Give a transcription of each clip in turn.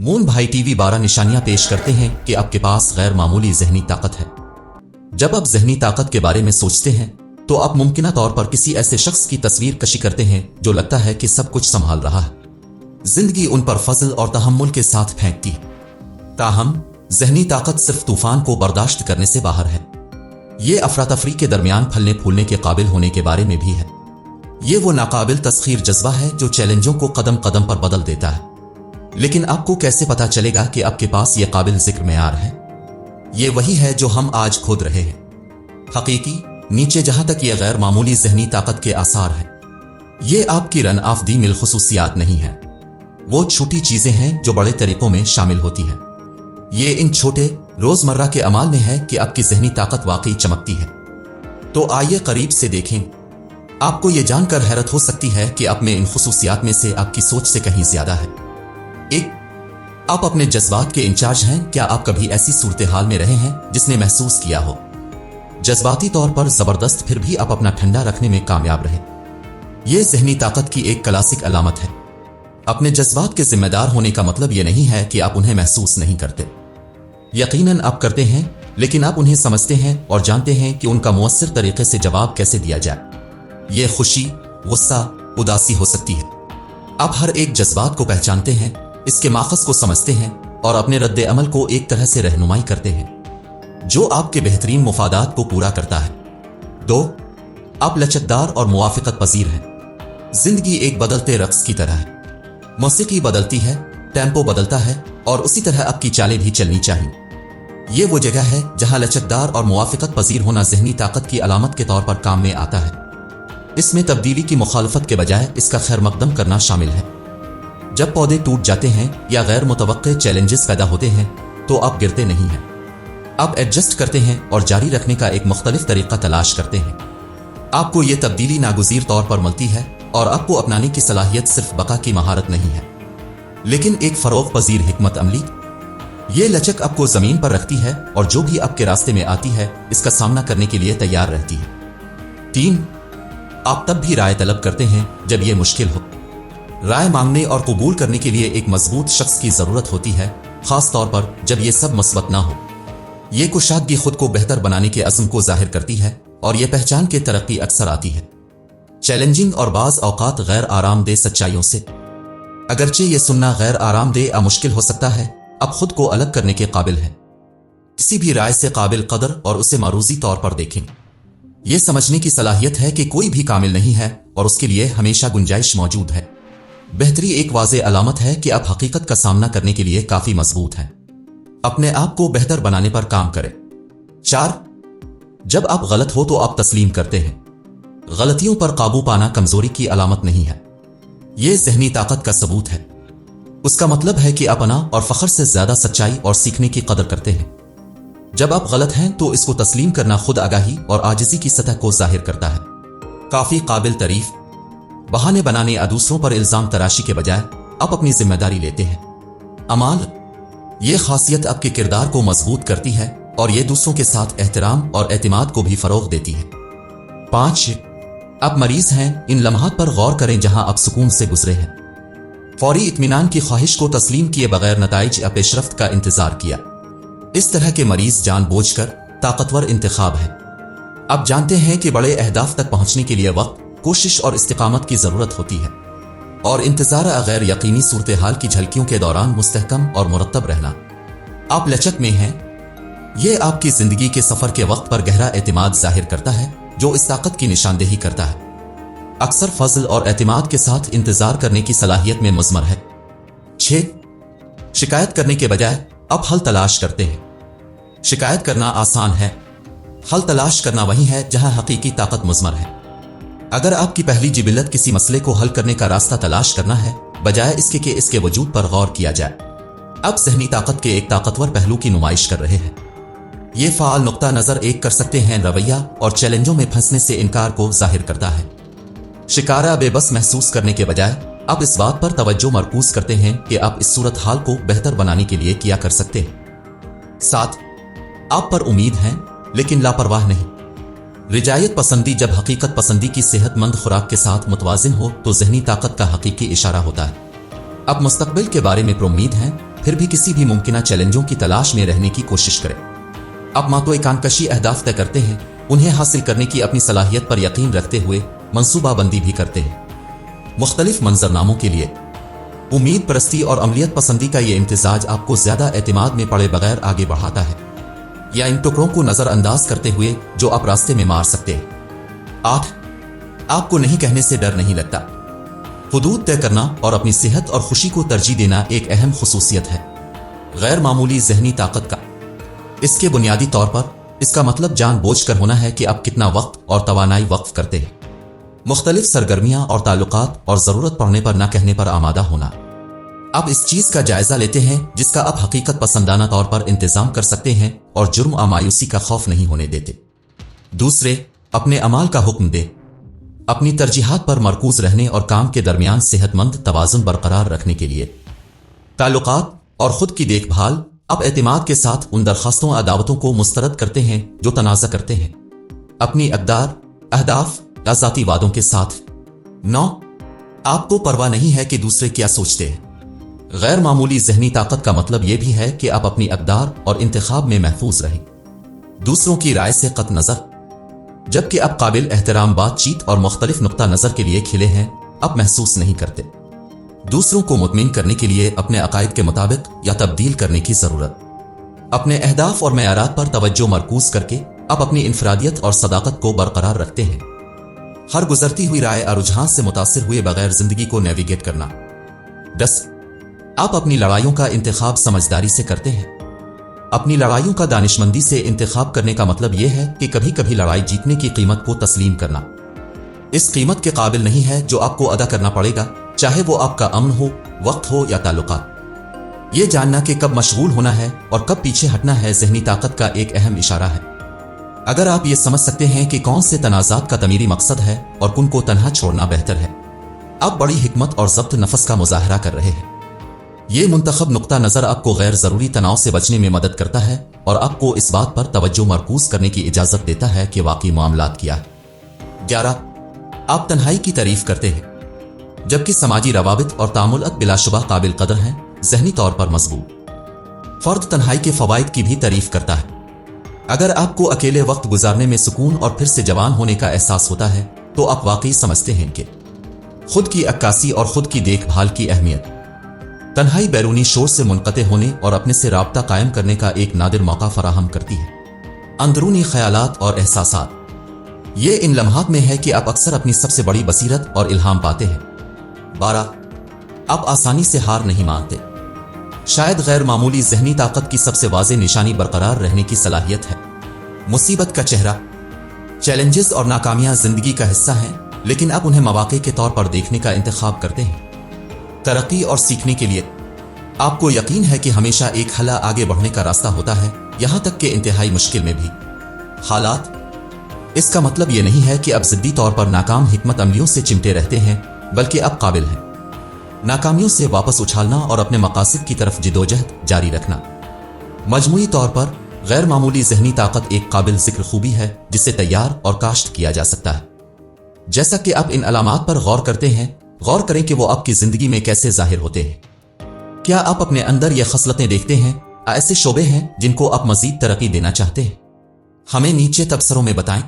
Moon भाई TV 12 निशानियां पेश करते हैं कि आपके पास गैर मामूली ज़हनी ताकत है। जब आप ज़हनी ताकत के बारे में सोचते हैं तो आप मुमकिना तौर पर किसी ऐसे शख्स की तस्वीर कशी करते हैं जो लगता है कि सब कुछ संभाल रहा है, जिंदगी उन पर फजल और तहम्मुल के साथ फेंकती है। ताहम ज़हनी ताकत सिर्फ तूफान को बर्दाश्त करने से बाहर है। ये अफरा-तफरी के दरमियान फलने फूलने के काबिल होने के बारे में भी है। ये वो नाकाबिल तस्खीर जज्बा है जो चैलेंजों को कदम कदम पर बदल देता है। लेकिन आपको कैसे पता चलेगा कि आपके पास ये काबिल जिक्र मेयार है? ये वही है जो हम आज खोद रहे हैं। हकीकी नीचे जहां तक ये गैर मामूली ज़हनी ताकत के आसार हैं, ये आपकी रन ऑफ दी मिल खुसूसियात नहीं है। वो छोटी चीजें हैं जो बड़े तरीकों में शामिल होती है। ये इन छोटे रोजमर्रा के अमाल में है कि आपकी ज़हनी ताकत वाकई चमकती है। तो आइए करीब से देखें। आपको ये जानकर हैरत हो सकती है कि आप में इन खुसूसियात में से आपकी सोच से कहीं ज्यादा है। एक, आप अपने जज्बात के इंचार्ज हैं। क्या आप कभी ऐसी सूरत हाल में रहे हैं जिसने महसूस किया हो जज्बाती तौर पर जबरदस्त फिर भी आप अपना ठंडा रखने में कामयाब रहे? यह ज़हनी ताकत की एक क्लासिक अलामत है। अपने जज्बात के जिम्मेदार होने का मतलब यह नहीं है कि आप उन्हें महसूस नहीं करते। यकीनन आप करते हैं, लेकिन आप उन्हें समझते हैं और जानते हैं कि उनका मुअस्सिर तरीके से जवाब कैसे दिया जाए। यह खुशी, गुस्सा, उदासी हो सकती है। आप हर एक जज्बात को पहचानते हैं, इसके माखज़ को समझते हैं और अपने रद्द अमल को एक तरह से रहनुमाई करते हैं जो आपके बेहतरीन मुफादात को पूरा करता है। 2, आप लचकदार और मुवाफ़िक़त पज़ीर हैं। जिंदगी एक बदलते रक्स की तरह है। मौसीकी बदलती है, टेम्पो बदलता है और उसी तरह आपकी चालें भी चलनी चाहिए। ये वो जगह है जहां लचकदार और मुवाफ़िक़त पज़ीर होना ज़हनी ताकत की अलामत के तौर पर काम में आता है। इसमें तब्दीली की मुखालफत के बजाय इसका खैर मकदम करना शामिल है। जब पौधे टूट जाते हैं या गैर मुतवक्के चैलेंजेस पैदा होते हैं तो आप गिरते नहीं हैं। आप एडजस्ट करते हैं और जारी रखने का एक मुख्तलिफ तरीका तलाश करते हैं। आपको यह तब्दीली नागुज़ीर तौर पर मिलती है और आपको अपनाने की सलाहियत सिर्फ बका की महारत नहीं है, लेकिन एक फ़रोग़ पज़ीर हिकमत अमली। ये लचक आपको ज़मीन पर रखती है और जो भी आपके रास्ते में आती है इसका सामना करने के लिए तैयार रहती है। 3, आप तब भी राय तलब करते हैं जब यह मुश्किल हो। राय मांगने और कबूल करने के लिए एक मजबूत शख्स की ज़रूरत होती है, ख़ास तौर पर जब यह सब मस्बत ना हो। ये कुशादगी खुद को बेहतर बनाने के अज़्म को जाहिर करती है और यह पहचान के तरक्की अक्सर आती है चैलेंजिंग और बाज़ औक़ात गैर आरामदेह सच्चाइयों से। अगरचे ये सुनना गैर आरामदेह या मुश्किल हो सकता है, आप खुद को अलग करने के काबिल हैं। किसी भी राय से काबिल कदर और उसे मारूज़ी तौर पर देखें। यह समझने की सलाहियत है कि कोई भी कामिल नहीं है और उसके लिए हमेशा गुंजाइश मौजूद है। बेहतरी एक वाज़ेह अलामत है कि आप हकीकत का सामना करने के लिए काफ़ी मजबूत हैं। अपने आप को बेहतर बनाने पर काम करें। 4, जब आप गलत हो तो आप तस्लीम करते हैं। गलतियों पर काबू पाना कमजोरी की अलामत नहीं है, यह ज़हनी ताकत का सबूत है। उसका मतलब है कि आप अना और फख्र से ज्यादा सच्चाई और सीखने की कदर करते हैं। जब आप गलत हैं तो इसको तस्लीम करना खुद आगाही और आजिज़ी की सतह को जाहिर करता है। काफी काबिल तारीफ। बहाने बनाने या दूसरों पर इल्जाम तराशी के बजाय आप अपनी जिम्मेदारी लेते हैं। अमाल, ये खासियत आपके किरदार को मजबूत करती है और ये दूसरों के साथ एहतराम और एतमाद को भी फरोग देती है। 5, आप मरीज हैं। इन लम्हात पर गौर करें जहां आप सुकून से गुजरे हैं। फौरी इत्मीनान की ख्वाहिश को तस्लीम किए बगैर नताइज या पेशरफ्त का इंतजार किया। इस तरह के मरीज जानबूझकर ताकतवर इंतखाब है। आप जानते हैं कि बड़े अहदाफ तक पहुंचने के लिए वक्त, कोशिश और इस्तिकामत की जरूरत होती है और इंतजार गैर यकीनी सूरत हाल की झलकियों के दौरान मुस्तहकम और मुरत्तब रहना। आप लचक में हैं। यह आपकी जिंदगी के सफर के वक्त पर गहरा एतमाद जाहिर करता है जो इस ताकत की निशानदेही करता है। अक्सर फजल और एतमाद के साथ इंतजार करने की सलाहियत में मुज़मर है। 6, शिकायत करने के बजाय आप हल तलाश करते हैं। शिकायत करना आसान है, हल तलाश करना वही है जहां हकीकी ताकत मुज़मर है। अगर आपकी पहली जिबिलत किसी मसले को हल करने का रास्ता तलाश करना है बजाय इसके कि इसके वजूद पर गौर किया जाए, आप ज़हनी ताकत के एक ताकतवर पहलू की नुमाइश कर रहे हैं। ये फ़ाल नुक्ता नज़र एक कर सकते हैं रवैया और चैलेंजों में फंसने से इनकार को जाहिर करता है। शिकारा बेबस महसूस करने के बजाय आप इस बात पर तवज्जो मरकूज करते हैं कि आप इस सूरत हाल को बेहतर बनाने के लिए क्या कर सकते हैं। 7, आप पर उम्मीद है लेकिन लापरवाह नहीं। रिजायत पसंदी जब हकीकत पसंदी की सेहतमंद खुराक के साथ मुतवाजिन हो तो ज़हनी ताकत का हकीकी इशारा होता है। आप मुस्तकबिल के बारे में पुरुम्मीद हैं फिर भी किसी भी मुमकिन चैलेंजों की तलाश में रहने की कोशिश करें। आप महत्वाकांक्षी अहदाफ तय करते हैं, उन्हें हासिल करने की अपनी सलाहियत पर यकीन रखते हुए मंसूबाबंदी भी करते हैं। मुख्तलिफ मंजरनामों के लिए उम्मीद परस्ती और अमलियत पसंदी का ये इम्तिजाज आपको ज्यादा एतमाद में पड़े बगैर आगे बढ़ाता है, या इन टुकड़ों को नजरअंदाज करते हुए जो आप रास्ते में मार सकते हैं। 8. आपको नहीं कहने से डर नहीं लगता। हुदूद तय करना और अपनी सेहत और खुशी को तरजीह देना एक अहम खुसूसियत है गैर मामूली ज़हनी ताकत का। इसके बुनियादी तौर पर इसका मतलब जानबूझकर होना है कि आप कितना वक्त और तवानाई वक्फ करते हैं। मुख्तलिफ सरगर्मियां और ताल्लुकात और जरूरत पड़ने पर ना कहने पर आमादा होना। आप इस चीज का जायजा लेते हैं जिसका आप हकीकत पसंदाना तौर पर इंतजाम कर सकते हैं और जुर्म और मायूसी का खौफ नहीं होने देते। दूसरे, अपने अमाल का हुक्म दे। अपनी तरजीहात पर मरकूज रहने और काम के दरमियान सेहतमंद तवाजुन बरकरार रखने के लिए ताल्लुकात और खुद की देखभाल आप एतमाद के साथ उन दरखास्तों अदावतों को मुस्तरद करते हैं जो तनाज़ा करते हैं अपनी अक़दार, अहदाफ या ज़ाती वादों के साथ। 9. आपको परवाह नहीं है कि दूसरे क्या सोचते हैं। गैर मामूली ज़हनी ताकत का मतलब यह भी है कि आप अपनी अक़दार और इंतखाब में महफूज रहें, दूसरों की राय से कत नज़र। जबकि आप काबिल एहतराम बातचीत और मुख्तलिफ नुक्ता नज़र के लिए खिले हैं, आप महसूस नहीं करते दूसरों को मुतमिन करने के लिए अपने अकायद के मुताबिक या तब्दील करने की ज़रूरत। अपने अहदाफ और मयारात पर तवज्जो मरकूज करके आप अपनी इनफरादियत और सदाकत को बरकरार रखते हैं। हर गुजरती हुई राय और रुझान से मुतासिर हुए बगैर जिंदगी को नेविगेट करना। 10. आप अपनी लड़ाइयों का इंतखाब समझदारी से करते हैं। अपनी लड़ाइयों का दानिशमंदी से इंतखाब करने का मतलब यह है कि कभी कभी लड़ाई जीतने की कीमत को तस्लीम करना इस कीमत के काबिल नहीं है जो आपको अदा करना पड़ेगा, चाहे वो आपका अमन हो, वक्त हो या ताल्लुकात। ये जानना कि कब मशगूल होना है और कब पीछे हटना है ज़हनी ताकत का एक अहम इशारा है। अगर आप ये समझ सकते हैं कि कौन से तनाज़ात का तमीरी मकसद है और कुन को तन्हा छोड़ना बेहतर है, आप बड़ी हिकमत और ज़ब्त नफस का मुजाहरा कर रहे हैं। ये मुंतखब नुक्ता नज़र आपको गैर ज़रूरी तनाव से बचने में मदद करता है और आपको इस बात पर तवज्जो मरकूज करने की इजाज़त देता है कि वाकई मामलात क्या है। 11. आप तन्हाई की तारीफ करते हैं। जबकि समाजी रवाबित और तामुलत बिलाशुबा काबिल कदर हैं, ज़हनी तौर पर मजबूत फर्द तन्हाई के फ़वाइद की भी तारीफ करता है। अगर आपको अकेले वक्त गुजारने में सुकून और फिर से जवान होने का एहसास होता है तो आप वाकई समझते हैं कि खुद की अक्कासी और खुद की देखभाल की अहमियत। तन्हाई बैरूनी शोर से मुनक़ते होने और अपने से राब्ता कायम करने का एक नादिर मौका फराहम करती है। अंदरूनी ख्यालात और एहसासात, ये इन लम्हात में है कि आप अक्सर अपनी सबसे बड़ी बसीरत और इल्हाम पाते हैं। 12. आप आसानी से हार नहीं मानते। शायद गैर मामूली ज़हनी ताकत की सबसे वाज़ेह निशानी बरकरार रहने की सलाहियत है। मुसीबत का चेहरा, चैलेंजेस और नाकामियां जिंदगी का हिस्सा हैं, लेकिन आप उन्हें मौके के तौर पर देखने का इंतखाब करते हैं। तरक्की और सीखने के लिए आपको यकीन है कि हमेशा एक हला आगे बढ़ने का रास्ता होता है, यहां तक कि इंतहाई मुश्किल में भी हालात। इसका मतलब यह नहीं है कि आप जिद्दी तौर पर नाकाम हिकमत अमलियों से चिमटे रहते हैं, बल्कि आप काबिल हैं नाकामियों से वापस उछालना और अपने मकासद की तरफ जिदोजहद जारी रखना। मजमूई तौर पर गैर मामूली ज़हनी ताकत एक काबिल जिक्र खूबी है जिसे तैयार और काश्त किया जा सकता है। जैसा कि आप इन अलामात पर गौर करते हैं, गौर करें कि वो आपकी जिंदगी में कैसे जाहिर होते हैं। क्या आप अपने अंदर ये खसलतें देखते हैं? ऐसे शोबे हैं जिनको आप मजीद तरक्की देना चाहते हैं? हमें नीचे तबसरों में बताएं।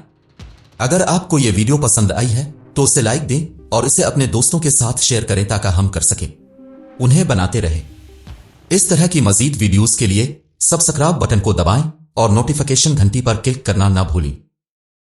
अगर आपको ये वीडियो पसंद आई है तो उसे लाइक दें और इसे अपने दोस्तों के साथ शेयर करें ताकि हम कर सकें उन्हें बनाते रहें। इस तरह की मजीद वीडियोस के लिए सब्सक्राइब बटन को दबाएं और नोटिफिकेशन घंटी पर क्लिक करना ना भूलें।